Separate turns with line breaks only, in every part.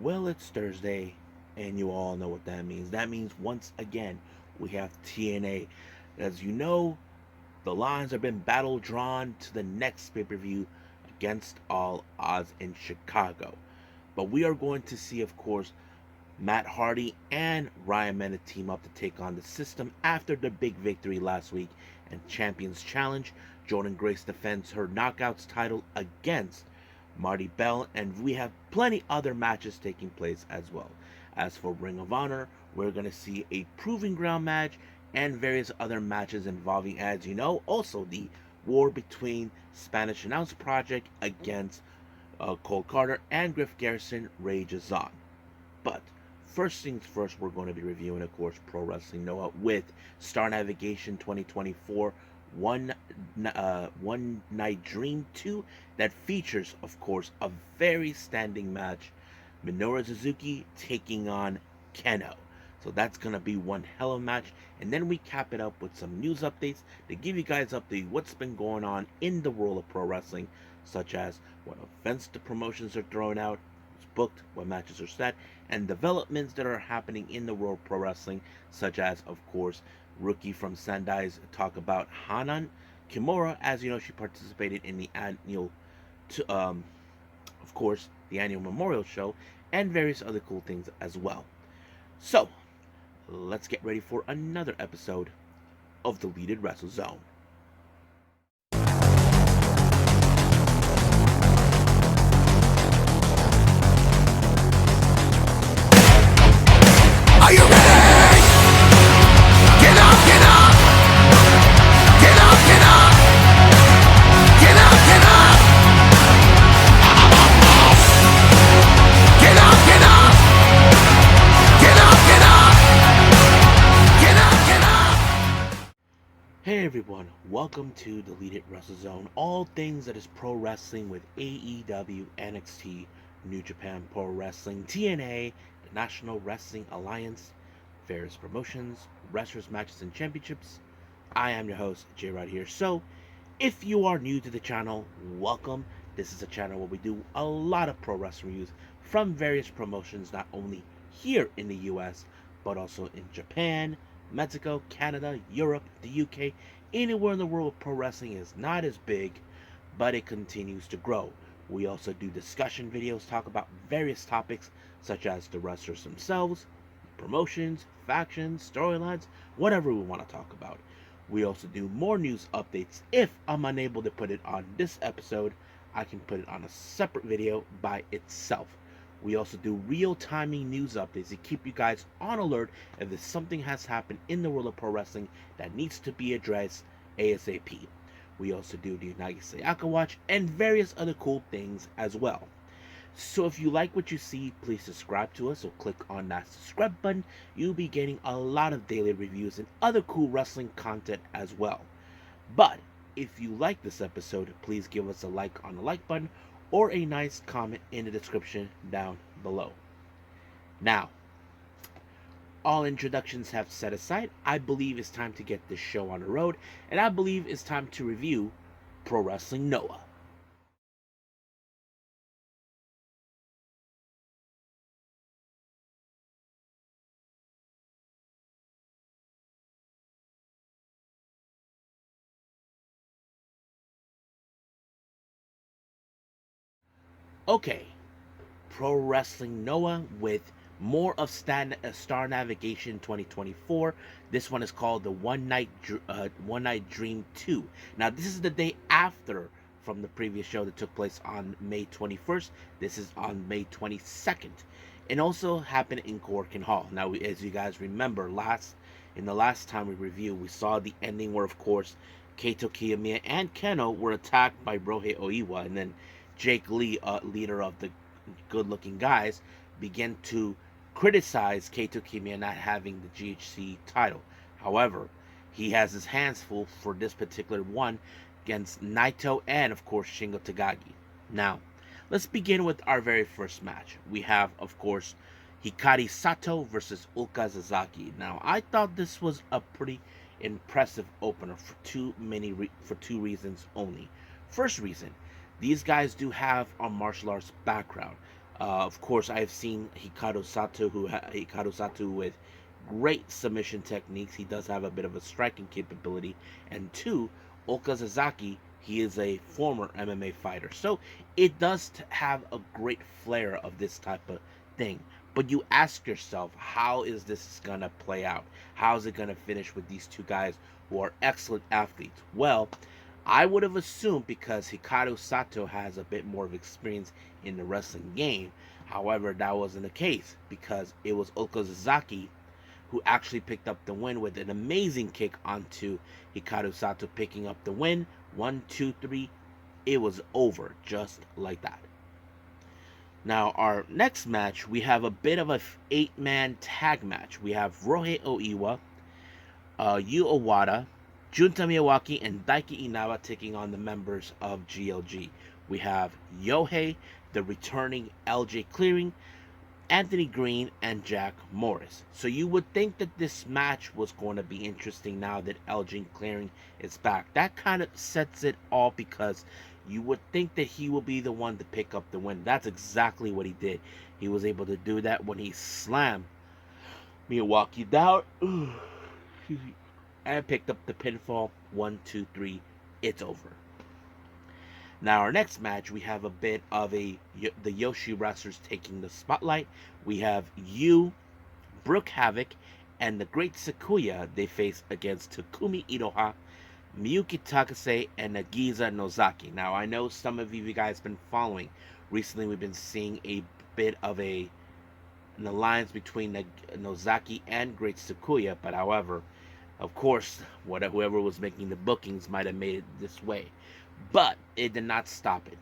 Well, it's Thursday, and you all know what that means. That means once again we have TNA. As you know, the lines have been battle drawn to the next pay per view against all odds in Chicago. But we are going to see, of course, Matt Hardy and Ryan Mena team up to take on the system after the big victory last week and Champions Challenge. Jordan Grace defends her Knockouts title against Marty Bell, and we have plenty other matches taking place as well. As for Ring of Honor, we're going to see a Proving Ground match and various other matches involving, as you know, also the war between Spanish Announce Project against Cole Carter and Griff Garrison rages on. But first things first, we're going to be reviewing, of course, Pro Wrestling Noah with Star Navigation 2024 One Night Dream 2 that features, of course, a very standing match. Minoru Suzuki taking on Keno. So that's going to be one hell of a match. And then we cap it up with some news updates to give you guys update what's been going on in the world of pro wrestling, such as what events the promotions are throwing out, what's booked, what matches are set, and developments that are happening in the world of pro wrestling, such as, of course, Rookie from Sendai's talk about Hanan Kimura. As you know, she participated in the annual, of course, the annual memorial show, and various other cool things as well. So, let's get ready for another episode of the Deleted Wrestle Zone.
Are you ready? Get up, get up! Get up, get up! Get up, get up! Get up, get up! Get up, get up! Get up, get up!
Hey everyone, welcome to Deleted Wrestle Zone. All things that is pro wrestling with AEW, NXT, New Japan Pro Wrestling, TNA, the National Wrestling Alliance, various promotions, wrestlers, matches, and championships. I am your host, J Rod here. So, if you are new to the channel, welcome. This is a channel where we do a lot of pro wrestling reviews from various promotions, not only here in the US, but also in Japan, Mexico, Canada, Europe, the UK, anywhere in the world pro wrestling is not as big, but it continues to grow. We also do discussion videos, talk about various topics such as the wrestlers themselves, promotions, factions, storylines, whatever we want to talk about. We also do more news updates. If I'm unable to put it on this episode, I can put it on a separate video by itself. We also do real-timing news updates to keep you guys on alert if something has happened in the world of pro wrestling that needs to be addressed ASAP. We also do the United Sayaka Watch and various other cool things as well. So if you like what you see, please subscribe to us or click on that subscribe button. You'll be getting a lot of daily reviews and other cool wrestling content as well. But if you like this episode, please give us a like on the like button or a nice comment in the description down below. Now, all introductions have set aside, I believe it's time to get this show on the road, and I believe it's time to review Pro Wrestling Noah. Okay, Pro Wrestling Noah with more of Star Navigation 2024. This one is called the One Night Dream 2. Now, this is the day after from the previous show that took place on May 21st. This is on May 22nd. It also happened in Korakuen Hall. Now, as you guys remember, in the last time we reviewed, we saw the ending where, of course, Kaito Kiyomiya and Keno were attacked by Rohei Oiwa, and then Jake Lee, leader of the good-looking guys, began to criticize Kaito Kiyomiya not having the GHC title. However, he has his hands full for this particular one against Naito and, of course, Shingo Takagi. Now, let's begin with our very first match. We have, of course, Hikari Sato versus Ulka Zazaki. Now, I thought this was a pretty impressive opener for two reasons only. First reason, these guys do have a martial arts background. Of course, I've seen Hikaru Sato with great submission techniques. He does have a bit of a striking capability. And two, Okazaki, he is a former MMA fighter. So it does have a great flair of this type of thing. But you ask yourself, how is this going to play out? How is it going to finish with these two guys who are excellent athletes? Well, I would have assumed because Hikaru Sato has a bit more of experience in the wrestling game. However, that wasn't the case because it was Okazaki who actually picked up the win with an amazing kick onto Hikaru Sato, picking up the win. 1, 2, 3. It was over just like that. Now, our next match, we have a bit of a 8-man tag match. We have Rohei Oiwa, Yu Owada, Junta Miyawaki, and Daiki Inawa taking on the members of GLG. We have Yohei, the returning LJ Clearing, Anthony Green, and Jack Morris. So you would think that this match was going to be interesting now that LJ Clearing is back. That kind of sets it all because you would think that he will be the one to pick up the win. That's exactly what he did. He was able to do that when he slammed Miyawaki down and picked up the pinfall. 1, 2, 3. It's over. Now, our next match, we have a bit of the Yoshi wrestlers taking the spotlight. We have Yu, Brooke Havoc, and the Great Sakuya. They face against Takumi Iroha, Miyuki Takase, and Nagisa Nozaki. Now, I know some of you guys have been following. Recently, we've been seeing a bit of an alliance between Nozaki and Great Sakuya, but however, of course, whoever was making the bookings might have made it this way. But it did not stop it.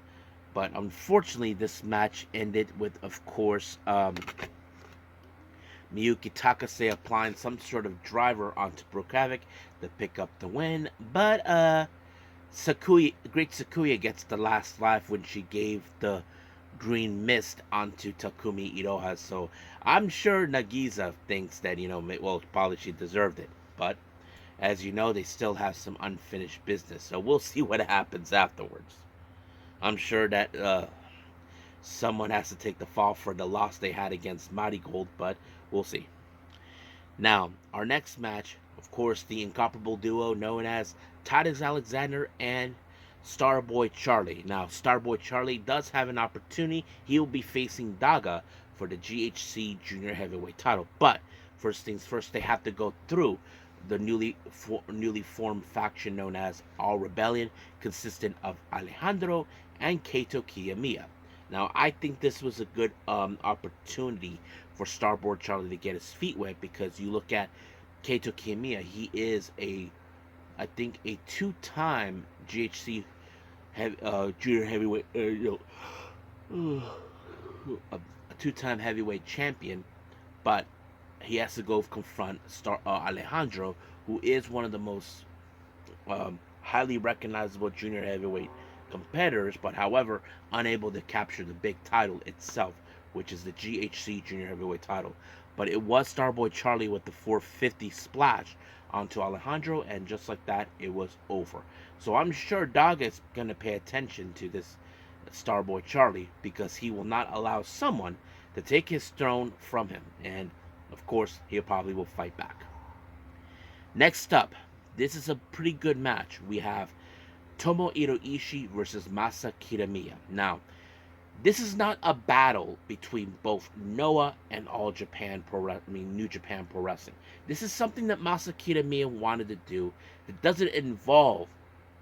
But unfortunately, this match ended with, of course, Miyuki Takase applying some sort of driver onto Brooke Havoc to pick up the win. But Great Sakuya gets the last laugh when she gave the green mist onto Takumi Iroha. So I'm sure Nagisa thinks that, well, probably she deserved it. But as you know, they still have some unfinished business. So we'll see what happens afterwards. I'm sure that someone has to take the fall for the loss they had against Marigold, but we'll see. Now, our next match, of course, the incomparable duo known as Titus Alexander and Starboy Charlie. Now, Starboy Charlie does have an opportunity. He will be facing Daga for the GHC Junior Heavyweight title. But first things first, they have to go through the newly formed faction known as All Rebellion, consistent of Alejandro and Kaito Kiyomiya. Now, I think this was a good opportunity for Starboard Charlie to get his feet wet because you look at Kaito Kiyomiya, he is I think a two-time GHC junior heavyweight, a two-time heavyweight champion, but he has to go confront Alejandro, who is one of the most highly recognizable junior heavyweight competitors, but however, unable to capture the big title itself, which is the GHC junior heavyweight title. But it was Starboy Charlie with the 450 splash onto Alejandro, and just like that, it was over. So I'm sure Daga is going to pay attention to this Starboy Charlie because he will not allow someone to take his throne from him, and of course, he probably will fight back. Next up, this is a pretty good match. We have Tomohiro Ishii versus Masa Kitamiya. Now, this is not a battle between both Noah and New Japan Pro Wrestling. This is something that Masa Kitamiya wanted to do that doesn't involve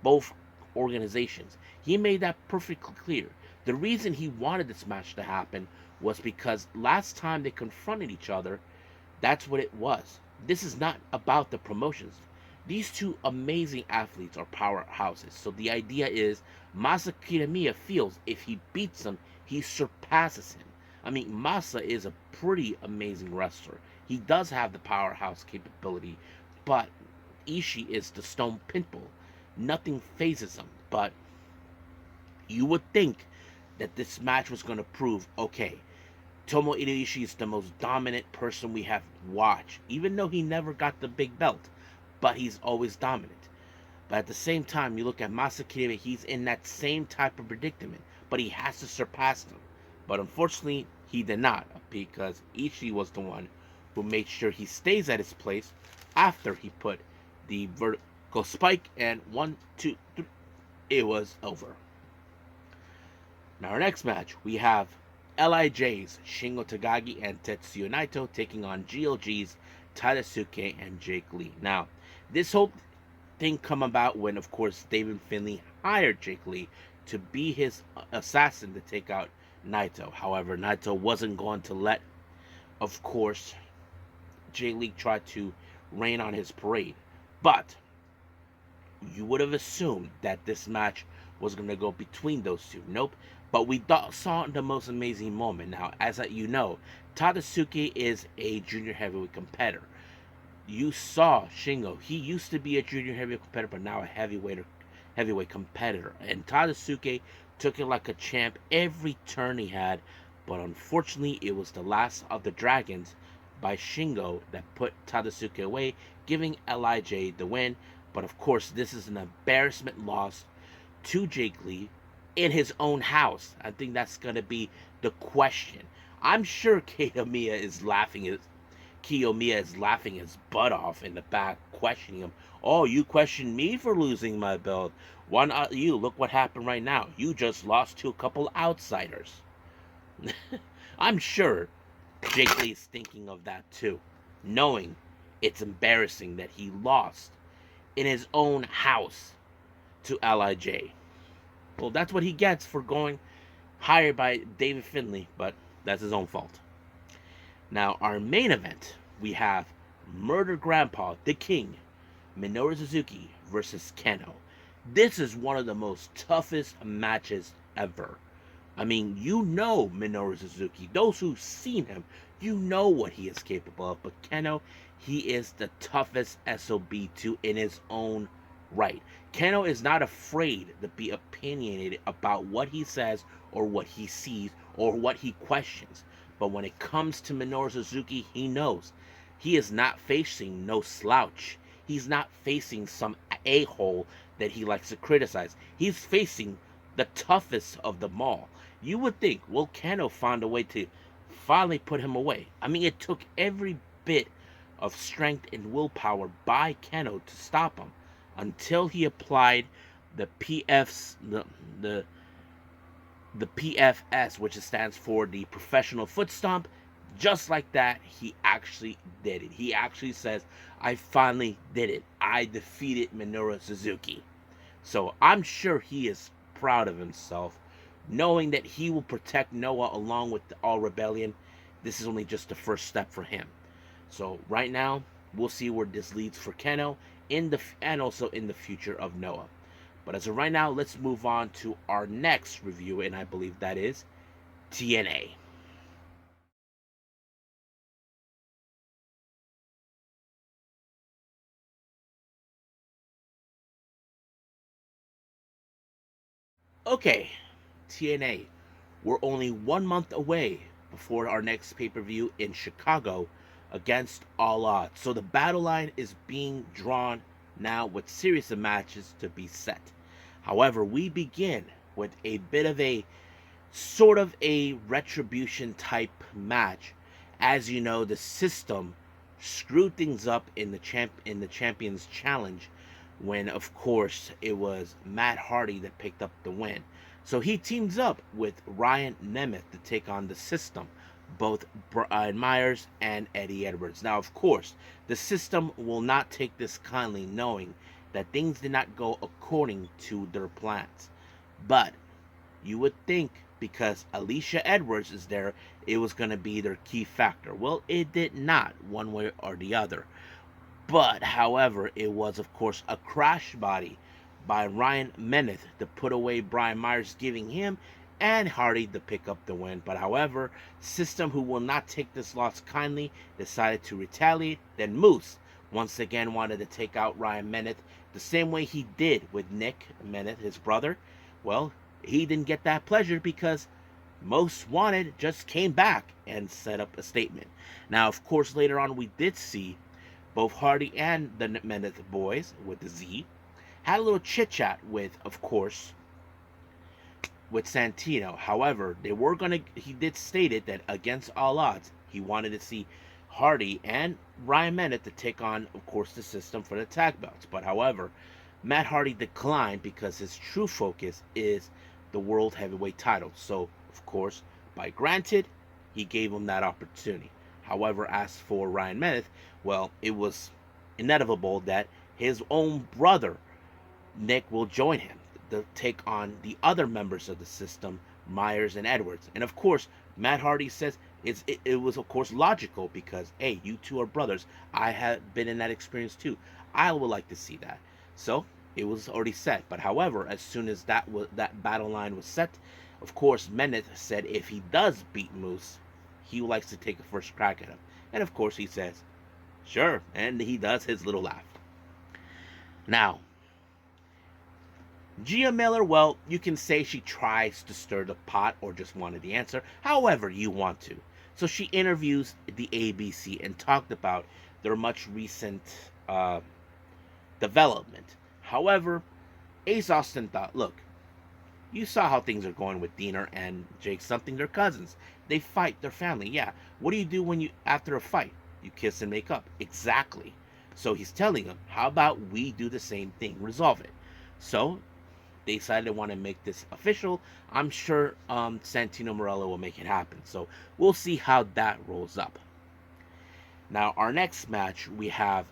both organizations. He made that perfectly clear. The reason he wanted this match to happen was because last time they confronted each other, that's what it was. This is not about the promotions. These two amazing athletes are powerhouses. So the idea is Masa Kitamiya feels if he beats him, he surpasses him. I mean, Masa is a pretty amazing wrestler. He does have the powerhouse capability, but Ishii is the stone pitbull. Nothing phases him. But you would think that this match was going to prove, okay, Tomohiro Ishii is the most dominant person we have watched, even though he never got the big belt, but he's always dominant. But at the same time, you look at Masa Kitamiya, he's in that same type of predicament, but he has to surpass him. But unfortunately, he did not, because Ishii was the one who made sure he stays at his place after he put the vertical spike, and 1, 2, 3, it was over. Now, our next match, we have LIJ's Shingo Takagi and Tetsuya Naito taking on GLG's Tadasuke and Jake Lee. Now, this whole thing come about when, of course, David Finlay hired Jake Lee to be his assassin to take out Naito. However, Naito wasn't going to let, of course, Jake Lee try to rain on his parade. But you would have assumed that this match was going to go between those two. Nope. But we saw the most amazing moment. Now, as you know, Tadasuke is a junior heavyweight competitor. You saw Shingo. He used to be a junior heavyweight competitor, but now a heavyweight competitor. And Tadasuke took it like a champ every turn he had. But unfortunately, it was the last of the dragons by Shingo that put Tadasuke away, giving LIJ the win. But of course, this is an embarrassment loss to Jake Lee in his own house. I think that's going to be the question. I'm sure Kiyomiya is laughing his butt off in the back, questioning him. Oh, you questioned me for losing my belt. Why not you? Look what happened right now. You just lost to a couple outsiders. I'm sure Jake Lee is thinking of that too, knowing it's embarrassing that he lost in his own house to LIJ. Well, that's what he gets for going hired by David Finlay, but that's his own fault. Now, our main event, we have Murder Grandpa, the King, Minoru Suzuki versus Keno. This is one of the most toughest matches ever. I mean, you know Minoru Suzuki. Those who've seen him, you know what he is capable of. But Keno, he is the toughest SOB too in his own right. Keno is not afraid to be opinionated about what he says or what he sees or what he questions. But when it comes to Minoru Suzuki, he knows. He is not facing no slouch. He's not facing some a-hole that he likes to criticize. He's facing the toughest of them all. You would think, well, Keno found a way to finally put him away. I mean, it took every bit of strength and willpower by Keno to stop him until he applied the PFS, which stands for the professional foot stomp. Just like that, he actually did it. He actually says, I finally did it. I defeated Minoru Suzuki. So I'm sure he is proud of himself, knowing that he will protect Noah along with the All Rebellion. This is only just the first step for him. So right now, we'll see where this leads for Keno and also in the future of Noah. But as of right now, let's move on to our next review, and I believe that is TNA. Okay, TNA. We're only 1 month away before our next pay-per-view in Chicago against All Odds. So the battle line is being drawn now with series of matches to be set. However, we begin with a bit of a sort of a retribution type match. As you know, the system screwed things up in the Champions Challenge when, of course, it was Matt Hardy that picked up the win. So he teams up with Ryan Nemeth to take on the system, both Brian Myers and Eddie Edwards. Now, of course, the system will not take this kindly, knowing that things did not go according to their plans. But you would think because Alicia Edwards is there, it was going to be their key factor. Well, it did not, one way or the other. But, however, it was, of course, a crash body by Ryan Nemeth to put away Brian Myers, giving him and Hardy to pick up the win. But, however, System, who will not take this loss kindly, decided to retaliate. Then Moose once again wanted to take out Ryan Nemeth the same way he did with Nick Nemeth, his brother. Well, he didn't get that pleasure because Most Wanted just came back and set up a statement. Now, of course, later on we did see both Hardy and the Nemeth boys, with the Z, had a little chit-chat with, of course, with Santino. However, he did state it that against all odds, he wanted to see Hardy and Ryan Bennett to take on, of course, the system for the tag belts. But however, Matt Hardy declined because his true focus is the World Heavyweight title. So, of course, by granted, he gave him that opportunity. However, as for Ryan Bennett, well, it was inevitable that his own brother, Nick, will join him to take on the other members of the system, Myers and Edwards. And of course, Matt Hardy says it was, of course, logical because, hey, you two are brothers. I have been in that experience too. I would like to see that. So it was already set. But however, as soon as that battle line was set, of course, Bennett said if he does beat Moose, he likes to take a first crack at him. And of course, he says, sure. And he does his little laugh. Now, Gia Miller, well, you can say she tries to stir the pot or just wanted the answer, however you want to. So she interviews the ABC and talked about their much recent development. However, Ace Austin thought, look, you saw how things are going with Diener and Jake something. They're cousins. They fight. They're family. Yeah. What do you do when you after a fight? You kiss and make up. Exactly. So he's telling them, how about we do the same thing? Resolve it. So they decided they want to make this official. I'm sure Santino Marella will make it happen. So we'll see how that rolls up. Now, our next match, we have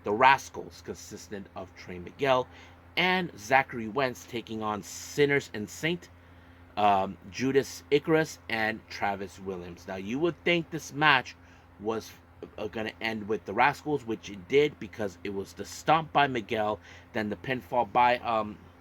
the Rascals, consistent of Trey Miguel and Zachary Wentz taking on Sinners and Saint, Judas Icarus, and Travis Williams. Now, you would think this match was going to end with the Rascals, which it did because it was the stomp by Miguel, then the pinfall by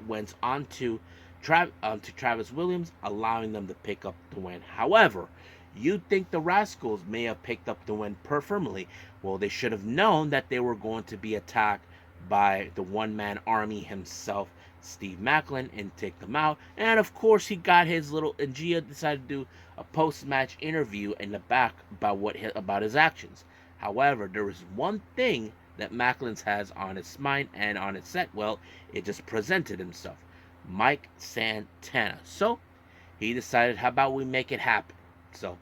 Wentz onto Travis Williams, allowing them to pick up the win. However, you'd think the Rascals may have picked up the win firmly. Well, they should have known that they were going to be attacked by the one-man army himself, Steve Macklin, and take them out. And of course, he got his little. And Gia decided to do a post-match interview in the back about his actions. However, there was one thing that Macklin's has on his mind and on his set. Well, it just presented himself, Mike Santana. So he decided, how about we make it happen? So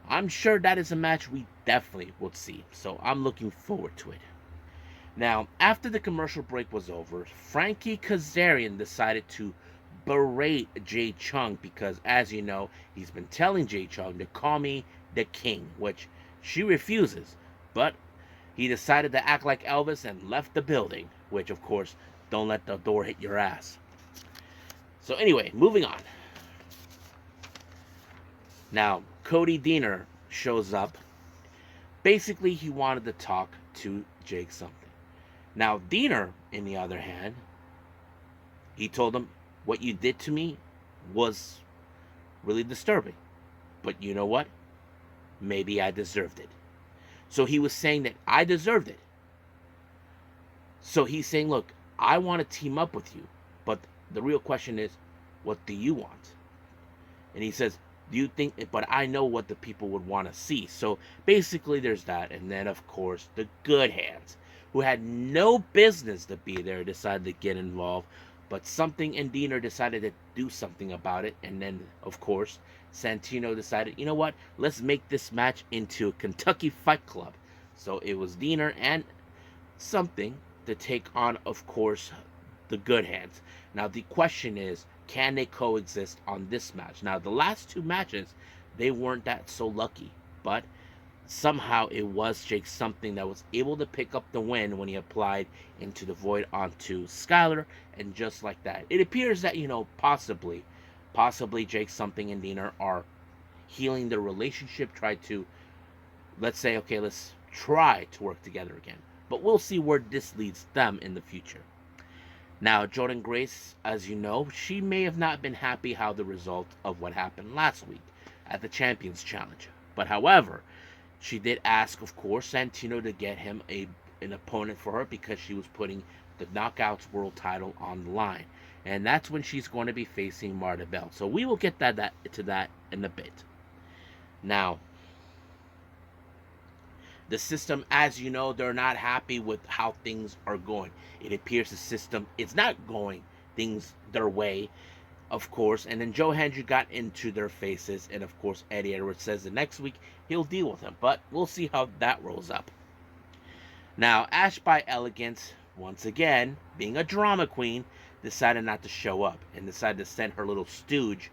I'm sure that is a match we definitely will see. So I'm looking forward to it. Now, after the commercial break was over, Frankie Kazarian decided to berate Jay Chung because, as you know, he's been telling Jay Chung to call me the king, which she refuses. But he decided to act like Elvis and left the building, which, of course, don't let the door hit your ass. So anyway, moving on. Now, Cody Deaner shows up. Basically, he wanted to talk to Jake something. Now, Deaner, on the other hand, he told him, what you did to me was really disturbing. But you know what? Maybe I deserved it. So he was saying that I deserved it. So he's saying, look, I want to team up with you. But the real question is, what do you want? And he says, do you think, but I know what the people would want to see. So basically there's that. And then, of course, the good hands, who had no business to be there, decided to get involved. But something in Deaner decided to do something about it. And then, of course, Santino decided, you know what? Let's make this match into a Kentucky Fight Club. So it was Deaner and something to take on, of course, the good hands. Now, the question is, can they coexist on this match? Now, the last two matches, they weren't that so lucky. But somehow it was Jake something that was able to pick up the win when he applied into the void onto Skyler, and just like that, it appears that, you know, possibly Jake something and Deaner are healing their relationship, try to, let's say, okay, let's try to work together again, but we'll see where this leads them in the future. Now, Jordan Grace, as you know, she may have not been happy how the result of what happened last week at the Champions Challenge, but however, she did ask, of course, Santino to get him an opponent for her because she was putting the Knockouts World title on the line. And that's when she's going to be facing Marta Bell. So we will get to that in a bit. Now, the system, as you know, they're not happy with how things are going. It appears the system is not going things their way. of course, and then Joe Hendry got into their faces, and of course Eddie Edwards says the next week he'll deal with him, but we'll see how that rolls up. Now, Ash by Elegance, once again, being a drama queen, decided not to show up and decided to send her little stooge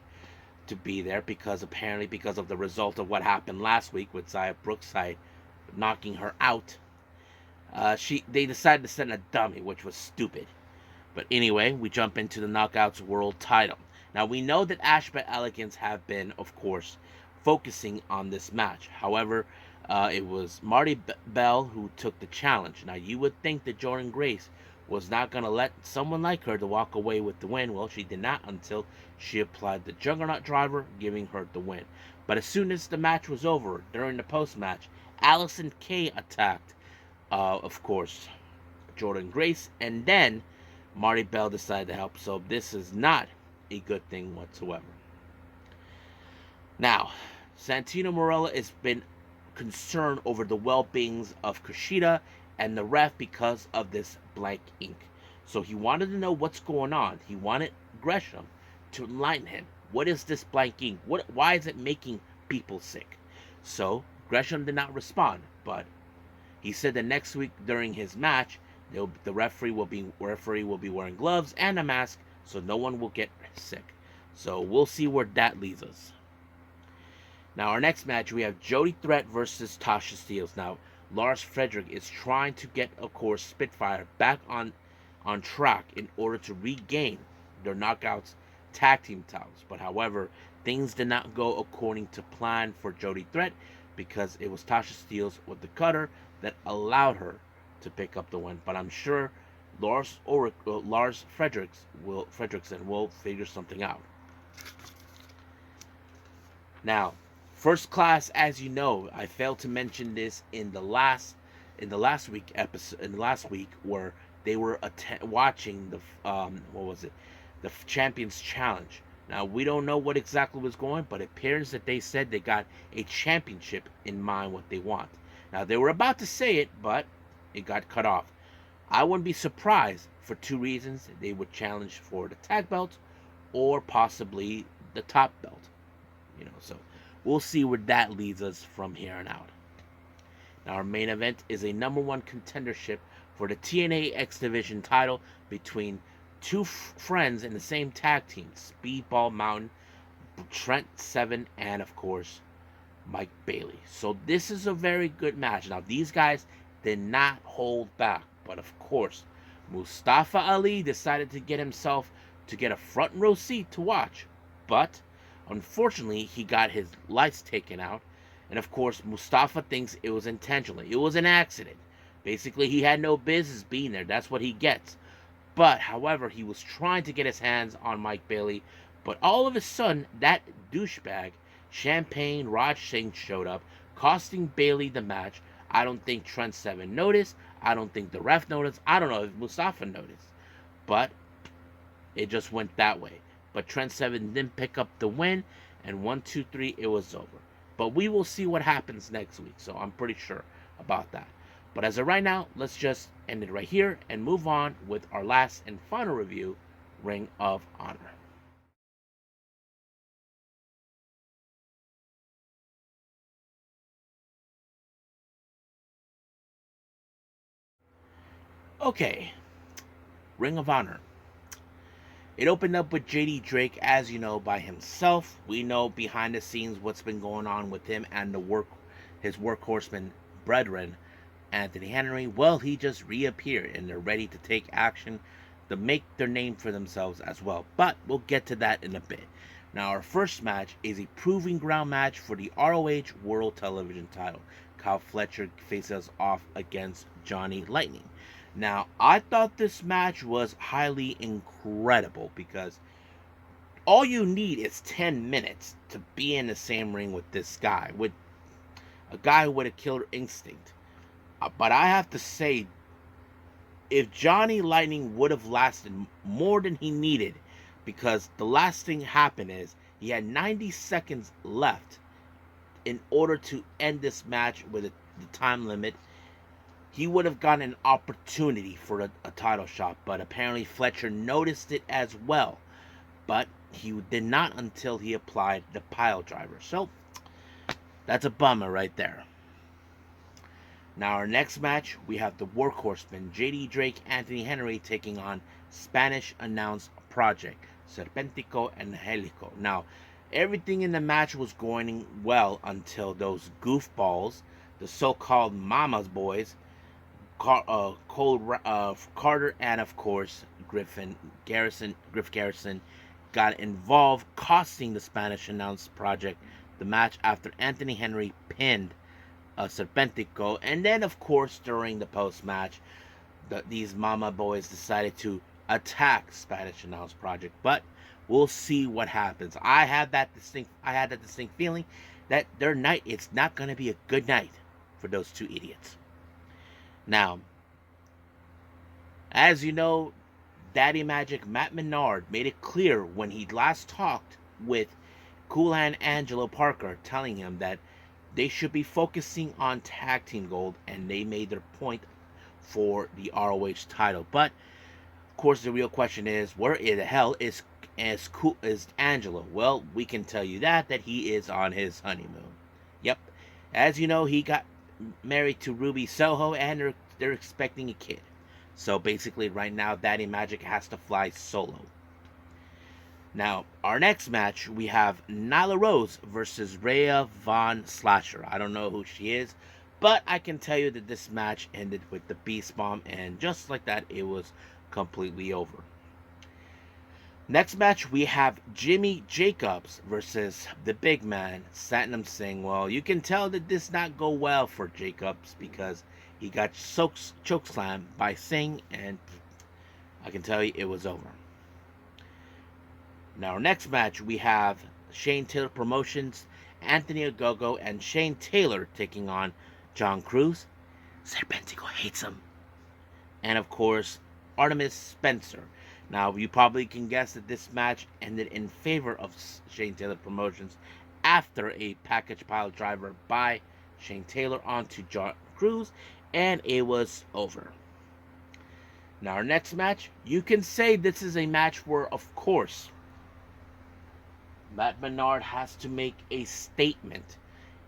to be there because apparently because of the result of what happened last week with Xia Brookside knocking her out. They decided to send a dummy, which was stupid. But anyway, we jump into the Knockouts World Title. Now we know that Ash by Elegance have been, of course, focusing on this match. However, it was Marty Bell who took the challenge. Now you would think that Jordynne Grace was not going to let someone like her to walk away with the win. Well, she did not until she applied the Juggernaut Driver, giving her the win. But as soon as the match was over, during the post-match, Allison Kay attacked, of course, Jordynne Grace, and then Marty Bell decided to help. So this is not a good thing whatsoever. Now, Santino Marella has been concerned over the well-beings of Kushida and the ref because of this blank ink. So he wanted to know what's going on. He wanted Gresham to enlighten him. What is this blank ink? Why is it making people sick? So Gresham did not respond, but he said that next week during his match, the referee will be wearing gloves and a mask, so no one will get sick. So we'll see where that leads us. Now our next match, we have Jody Threat versus Tasha Steelz. Now Lars Frederick is trying to get, of course, Spitfire back on track in order to regain their Knockouts tag team titles. But however, things did not go according to plan for Jody Threat because it was Tasha Steelz with the cutter that allowed her to pick up the win. But I'm sure Lars Fredrickson will figure something out. Now, First Class, as you know, I failed to mention this in the last week where they were watching the the Champions Challenge. Now we don't know what exactly was going, but it appears that they said they got a championship in mind, what they want. Now they were about to say it, but it got cut off. I wouldn't be surprised for two reasons. They would challenge for the tag belt or possibly the top belt. So we'll see where that leads us from here on out. Now our main event is a number one contendership for the TNA X Division title between two friends in the same tag team, Speedball Mountain, Trent Seven, and of course Mike Bailey. So this is a very good match. Now these guys did not hold back, but of course Mustafa Ali decided to get a front row seat to watch, but unfortunately he got his lights taken out, and of course Mustafa thinks it was intentional. It was an accident. Basically he had no business being there. That's what he gets. But however, he was trying to get his hands on Mike Bailey, but all of a sudden that douchebag Champagne Raj Singh showed up, costing Bailey the match. I don't think Trent Seven noticed. I don't think the ref noticed. I don't know if Mustafa noticed. But it just went that way. But Trent Seven didn't pick up the win, and 1, 2, 3, it was over. But we will see what happens next week, so I'm pretty sure about that. But as of right now, let's just end it right here and move on with our last and final review, Ring of Honor. Okay, Ring of Honor. It opened up with JD Drake, as you know, by himself. We know behind the scenes what's been going on with him and his workhorseman brethren, Anthony Henry. Well, he just reappeared and they're ready to take action to make their name for themselves as well. But we'll get to that in a bit. Now, our first match is a proving ground match for the ROH World Television title. Kyle Fletcher faces off against Johnny Lightning. Now, I thought this match was highly incredible because all you need is 10 minutes to be in the same ring with this guy, with a guy with a killer instinct. But I have to say, if Johnny Lightning would have lasted more than he needed, because the last thing happened is he had 90 seconds left in order to end this match with the time limit, he would have gotten an opportunity for a title shot. But apparently Fletcher noticed it as well. But he did not until he applied the pile driver. So that's a bummer right there. Now our next match, we have the Workhorsemen, JD Drake, Anthony Henry taking on Spanish announced Project, Serpentico and Helico. Now, everything in the match was going well until those goofballs, the so-called Mama's boys, Carter and of course Griff Garrison got involved, costing the Spanish announced Project the match after Anthony Henry pinned Serpentico. And then, of course, during the post match, these Mama boys decided to attack Spanish Announced Project. But we'll see what happens. I had that distinct feeling that their night, it's not going to be a good night for those two idiots. Now, as you know, Daddy Magic Matt Menard made it clear when he last talked with Cool Hand Angelo Parker, telling him that they should be focusing on tag team gold, and they made their point for the ROH title. But of course, the real question is, where in the hell is Angelo? Well, we can tell you that he is on his honeymoon. Yep, as you know, he got married to Ruby Soho, and they're expecting a kid. So basically, right now, Daddy Magic has to fly solo. Now, our next match, we have Nyla Rose versus Rhea Von Slasher. I don't know who she is, but I can tell you that this match ended with the Beast Bomb, and just like that, it was completely over. Next match, we have Jimmy Jacobs versus the big man, Satnam Singh. Well, you can tell that this did not go well for Jacobs because he got chokeslammed by Singh, and I can tell you it was over. Now, our next match, we have Shane Taylor Promotions, Anthony Ogogo, and Shane Taylor taking on John Cruz. Serpentico hates him. And, of course, Artemis Spencer. Now, you probably can guess that this match ended in favor of Shane Taylor Promotions after a package pile driver by Shane Taylor onto John Cruz, and it was over. Now, our next match, you can say this is a match where, of course, Matt Menard has to make a statement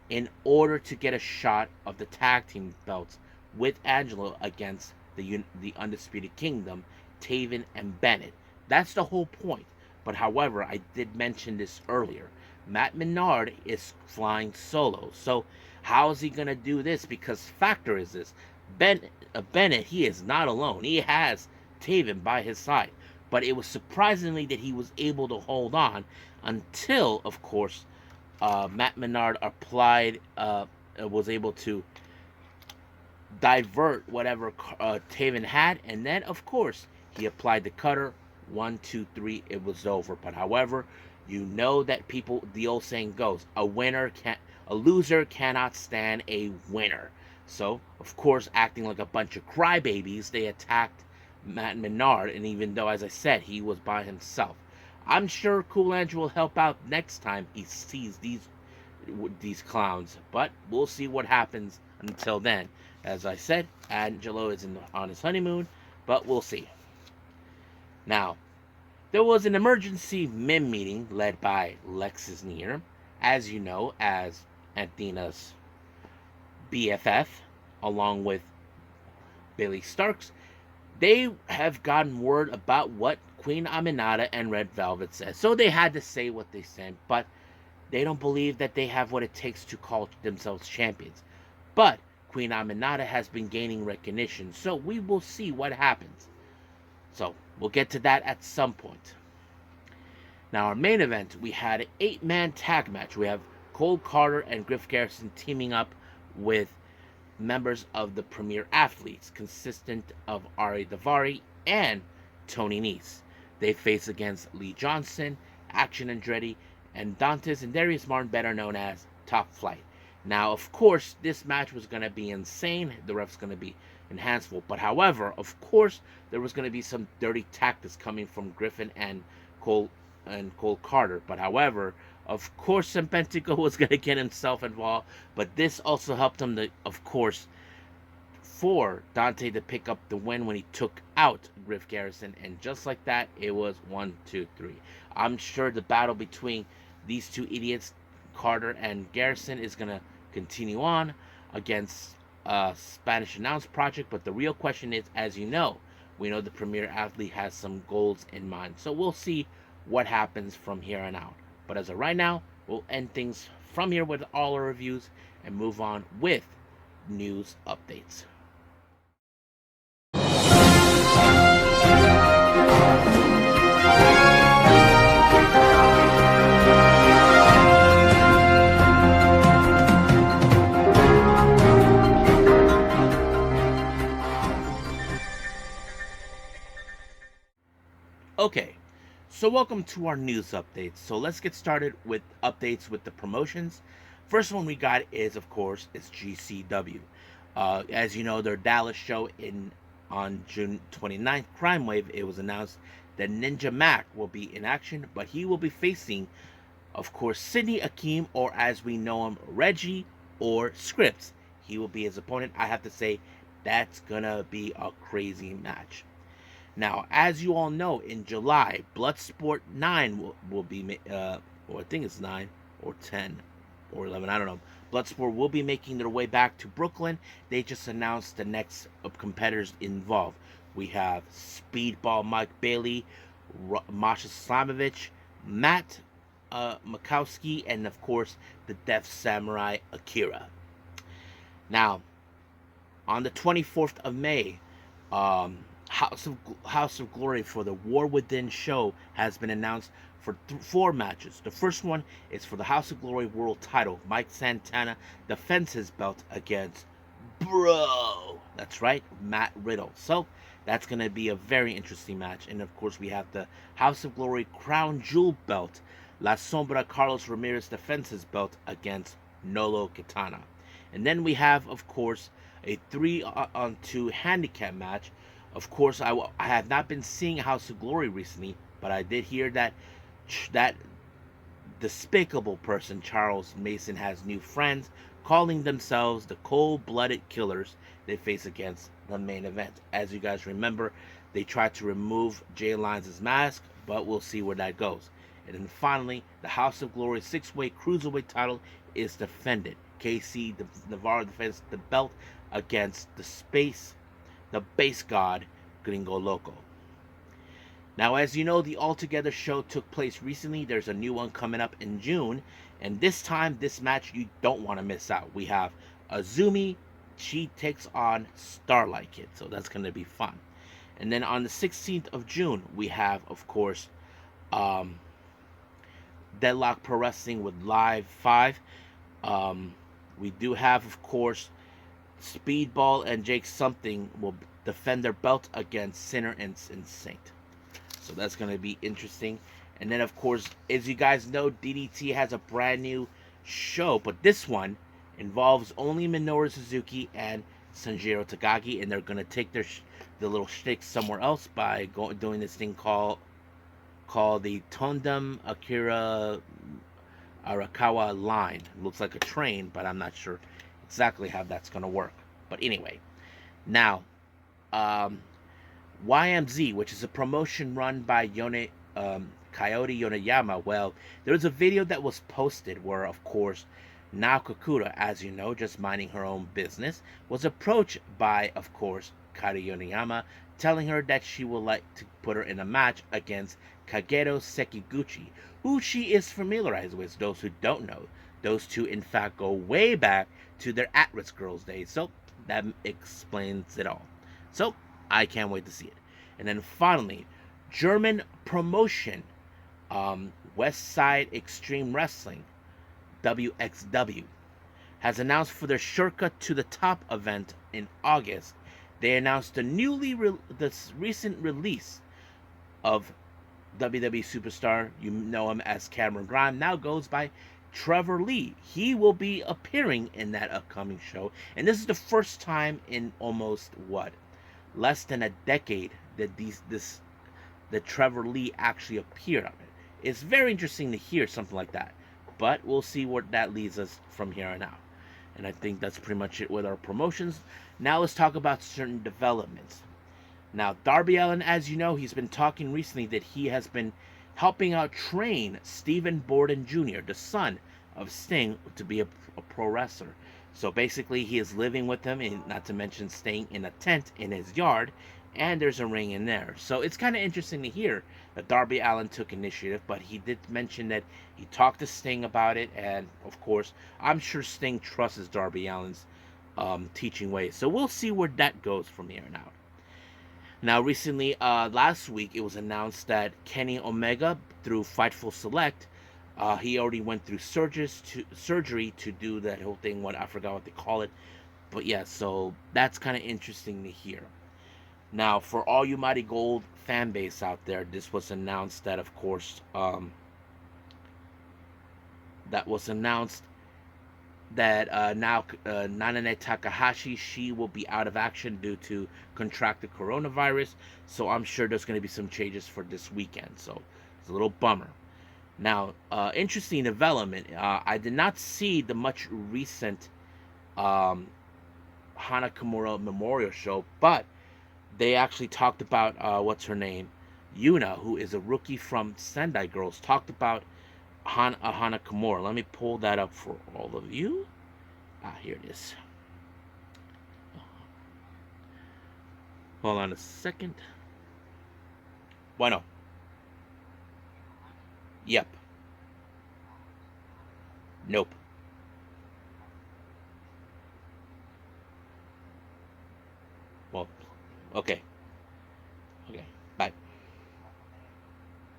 in order to get a shot of the tag team belts with Angelo against the Undisputed Kingdom, Taven and Bennett. That's the whole point. But however, I did mention this earlier. Matt Menard is flying solo. So how is he going to do this? Because factor is this. Bennett, he is not alone. He has Taven by his side. But it was surprisingly that he was able to hold on until, of course, Matt Menard was able to divert whatever Taven had, and then, of course, he applied the cutter. 1, 2, 3, it was over. But however, you know that the old saying goes, a loser cannot stand a winner. So, of course, acting like a bunch of crybabies, they attacked Matt Menard, and even though, as I said, he was by himself, I'm sure Cool Angel will help out next time he sees these clowns. But we'll see what happens until then. As I said, Angelo is on his honeymoon, but we'll see. Now, there was an emergency MIM meeting led by Lexis Neer, as you know, as Athena's BFF, along with Billy Starks. They have gotten word about what Queen Aminata and Red Velvet said. So they had to say what they said, but they don't believe that they have what it takes to call themselves champions. But Queen Aminata has been gaining recognition, so we will see what happens. So we'll get to that at some point. Now, our main event, we had an 8-man tag match. We have Cole Carter and Griff Garrison teaming up with members of the Premier Athletes, consistent of Ari Daivari and Tony Nese. They face against Lee Johnson, Action Andretti, and Dantes and Darius Martin, better known as Top Flight. Now, of course, this match was going to be insane. The ref's going to be enhanced. But however, of course, there was going to be some dirty tactics coming from Griffin and Cole Carter. But however, of course, Serpentico was going to get himself involved. But this also helped him to, of course, for Dante to pick up the win when he took out Griff Garrison, and just like that, it was 1, 2, 3. I'm sure the battle between these two idiots, Carter and Garrison, is gonna continue on against Spanish Announce Project. But the real question is, as you know, we know the premier athlete has some goals in mind, so we'll see what happens from here on out. But as of right now, we'll end things from here with all our reviews and move on with news updates. Okay, so welcome to our news updates. So let's get started with updates with the promotions. First one we got is, of course, is GCW. As you know, their Dallas show on June 29th, Crime Wave, it was announced that Ninja Mac will be in action, but he will be facing, of course, Sidney Akeem, or as we know him, Reggie or Scripps. He will be his opponent. I have to say, that's gonna be a crazy match. Now, as you all know, in July, Bloodsport 9 will be, or I think it's 9 or 10 or 11, I don't know. Bloodsport will be making their way back to Brooklyn. They just announced the next competitors involved. We have Speedball Mike Bailey, Masha Slamovich, Matt Makowski, and of course, the Death Samurai Akira. Now, on the 24th of May, House of Glory for the War Within show has been announced for 4 matches. The first one is for the House of Glory World Title. Mike Santana defends his belt against that's right, Matt Riddle. So that's going to be a very interesting match. And of course, we have the House of Glory Crown Jewel belt. La Sombra Carlos Ramirez defends his belt against Nolo Kitana. And then we have, of course, a 3-on-2 handicap match. Of course, I have not been seeing House of Glory recently, but I did hear that that despicable person, Charles Mason, has new friends, calling themselves the Cold-Blooded Killers. They face against the main event. As you guys remember, they tried to remove Jay Lyons' mask, but we'll see where that goes. And then finally, the House of Glory 6-way Cruiserweight title is defended. KC Navarro defends the belt against the base god, Gringo Loco. Now, as you know, the All Together show took place recently. There's a new one coming up in June. And this time, this match, you don't want to miss out. We have Azumi. She takes on Starlight Kid. So that's going to be fun. And then on the 16th of June, we have, of course, Deadlock Pro Wrestling with Live 5. We do have, of course, Speedball and Jake Something will defend their belt against Sinner and Saint. So that's going to be interesting. And then, of course, as you guys know, DDT has a brand new show. But this one involves only Minoru Suzuki and Sanjiro Takagi. And they're going to take the little shtick somewhere else by doing this thing called the Tondem Akira Arakawa line. It looks like a train, but I'm not sure exactly how that's going to work. But anyway, now, YMZ, which is a promotion run by Coyote Yonayama. Well, there's a video that was posted where, of course, Naokakura, as you know, just minding her own business, was approached by, of course, Kairi Yonayama, telling her that she would like to put her in a match against Kagero Sekiguchi, who she is familiarized with. Those who don't know, those two, in fact, go way back to their At-Risk Girls days. So that explains it all. So I can't wait to see it. And then finally, German promotion, West Side Extreme Wrestling, WXW, has announced for their Shirka to the Top event in August. They announced the recent release of WWE superstar, you know him as Cameron Grimes, now goes by Trevor Lee. He will be appearing in that upcoming show, and this is the first time in almost less than a decade that that Trevor Lee actually appeared on it. It's very interesting to hear something like that, but we'll see where that leads us from here on out. And I think that's pretty much it with our promotions. Now let's talk about certain developments. Now, Darby Allin, as you know, he's been talking recently that he has been helping out train Stephen Borden Jr., the son of Sting, to be a pro wrestler. So basically, he is living with him, and not to mention staying in a tent in his yard, and there's a ring in there. So it's kind of interesting to hear that Darby Allin took initiative, but he did mention that he talked to Sting about it, and of course, I'm sure Sting trusts Darby Allin's teaching ways. So we'll see where that goes from here on out. Now, recently, last week, it was announced that Kenny Omega, through Fightful Select, he already went through surgery to do that whole thing. What I forgot what they call it, but yeah. So that's kind of interesting to hear. Now, for all you Mighty Gold fan base out there, this was announced that, of course, that was announced that now Nanae Takahashi, she will be out of action due to contracted coronavirus. So I'm sure there's going to be some changes for this weekend. So it's a little bummer. Now, interesting development. I did not see the much recent um, Hana Kimura Memorial Show, but they actually talked about what's her name, YUNA, who is a rookie from Sendai Girls, talked about Hana Kimura. Let me pull that up for all of you. Here it is. Hold on a second. Bueno. Yep. Nope. Well, okay. Okay. Bye.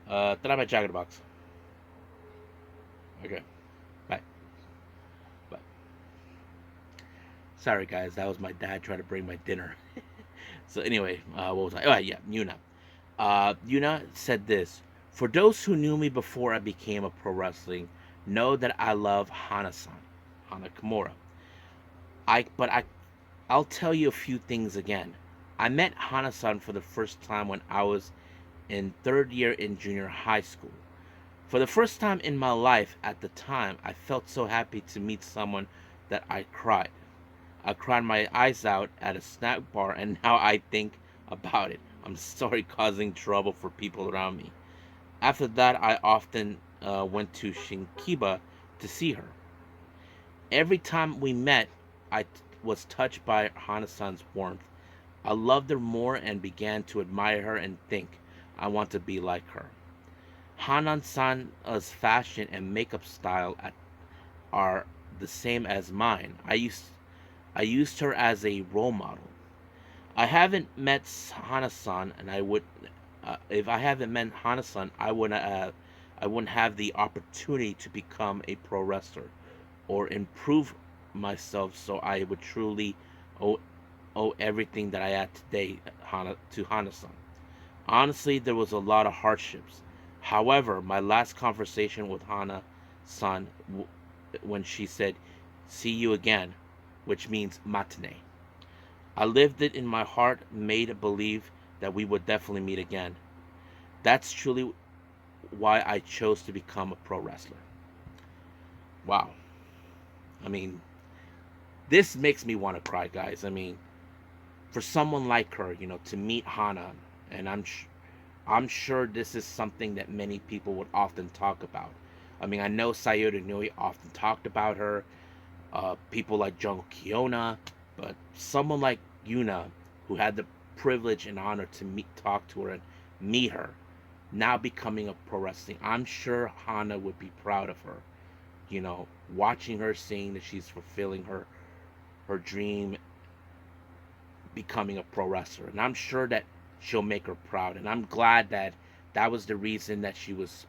Try my jacket box. Okay. Bye. Bye. Sorry, guys. That was my dad trying to bring my dinner. So anyway, what was I? Oh yeah, Yuna. Yuna said this: "For those who knew me before I became a pro wrestling, know that I love Hana-san, Hana Kimura. I'll tell you a few things again. I met Hana-san for the first time when I was in third year in junior high school. For the first time in my life at the time, I felt so happy to meet someone that I cried. I cried my eyes out at a snack bar, and now I think about it, I'm sorry causing trouble for people around me. After that, I often went to Shinkiba to see her. Every time we met, was touched by Hana-san's warmth. I loved her more and began to admire her and think I want to be like her. Hanan-san's fashion and makeup style are the same as mine. I used her as a role model. I haven't met Hana-san, and I would, if I haven't met Hana-san, I wouldn't have the opportunity to become a pro wrestler or improve myself. So I would truly owe, owe everything that I had today to Hana-san. Honestly, there was a lot of hardships. However, my last conversation with Hana-san, when she said, "See you again," which means matinee. I lived it in my heart, made believe that we would definitely meet again. That's truly why I chose to become a pro wrestler. Wow. I mean, this makes me want to cry, guys. I mean, for someone like her, to meet Hana, and I'm sure this is something that many people would often talk about. I mean, I know Sayori Nui often talked about her, people like John Kiona, but someone like Yuna, who had the privilege and honor to talk to her and meet her, now becoming a pro wrestling, I'm sure Hana would be proud of her. Watching her, seeing that she's fulfilling her dream, becoming a pro wrestler, and I'm sure that she'll make her proud. And I'm glad that that was the reason that she was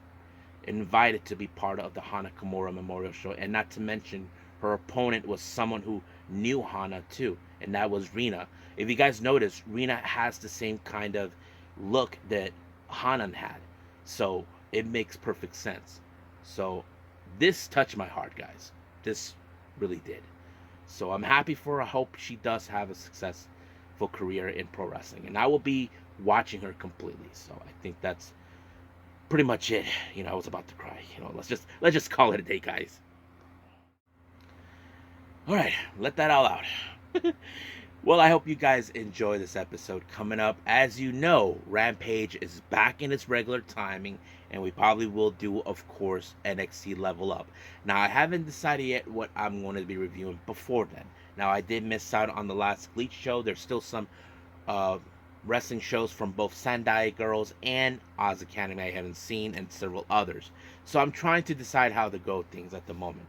invited to be part of the Hana Kimura Memorial Show. And not to mention, her opponent was someone who knew Hana too, and that was Rina. If you guys notice, Rina has the same kind of look that Hanan had, so it makes perfect sense. So this touched my heart, guys. This really did. So I'm happy for her. I hope she does have a successful career in pro wrestling, and I will be watching her completely. So I think that's pretty much it. I was about to cry. Let's just call it a day, guys. All right, let that all out. Well, I hope you guys enjoy this episode. Coming up, as you know, Rampage is back in its regular timing, and we probably will do, of course, NXT Level Up. Now, I haven't decided yet what I'm going to be reviewing before then. Now, I did miss out on the last Bleach show. There's still some uh, wrestling shows from both Sendai Girls and Oz Academy I haven't seen, and several others. So I'm trying to decide how to go things at the moment.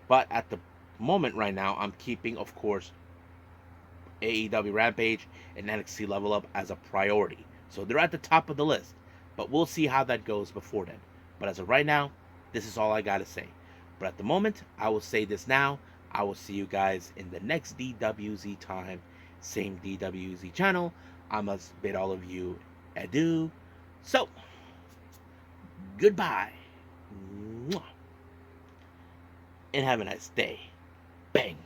But at the moment right now, I'm keeping, of course, AEW Rampage and NXT Level Up as a priority. So they're at the top of the list. But we'll see how that goes before then. But as of right now, this is all I gotta say. But at the moment, I will say this now. I will see you guys in the next DWZ time. Same DWZ channel. I must bid all of you adieu. So, goodbye. And have a nice day. Bang.